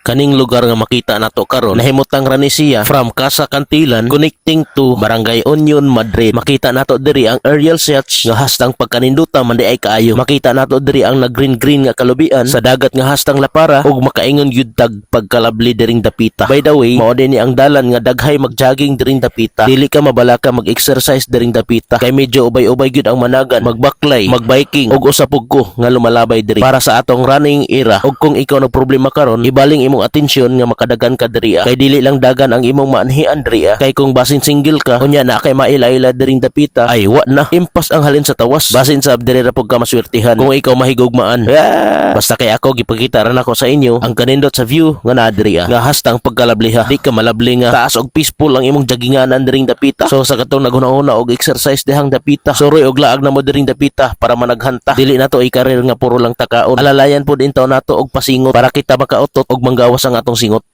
Kaning lugar nga makita nato karon nahimutang ra ni siya from Casa Cantilan connecting to Barangay Union, Madrid. Makita nato diri ang aerial shots nga hastang pagkaninduta man di ay kaayo. Makita nato diri ang nag-green nga kalubian sa dagat nga hastang lapara ug makaingon gyud tag pagkalabli diring dapita. By the way, mao din ni ang dalan nga daghay mag-jogging diring dapita. Dili ka mabalaka mag-exercise diring dapita kay medyo ubay-ubay gyud ang managan, magbaklay, magbiking ug usapog ko nga lumalabay diri para sa atong running era. Ug kung ikaw na problema karon, ibaling imong atensyon nga makadagan ka diri kay dili lang dagan ang imong maanhian diri kay kung basin single ka unya na kay maila-ila diring dapita ay wa na impas ang halin sa tawas basin sa diri ra pug ka maswertihan kung ikaw mahigugmaan. Basta kay ako gipakita ra nako sa inyo ang kanindot sa view nga naa diri nga hastang pagkalabliha di ka malabli nga taas og peaceful ang imong jogginganan diring dapita. So sa katong naghuna-una og exercise dihang dapita, suroy og laag na mo diring dapita para managhanta. Dili nato i-career nga puro lang takaon. Alalayan pud intaw nato og pasingot para kita makautot og manggawas ang atong singot.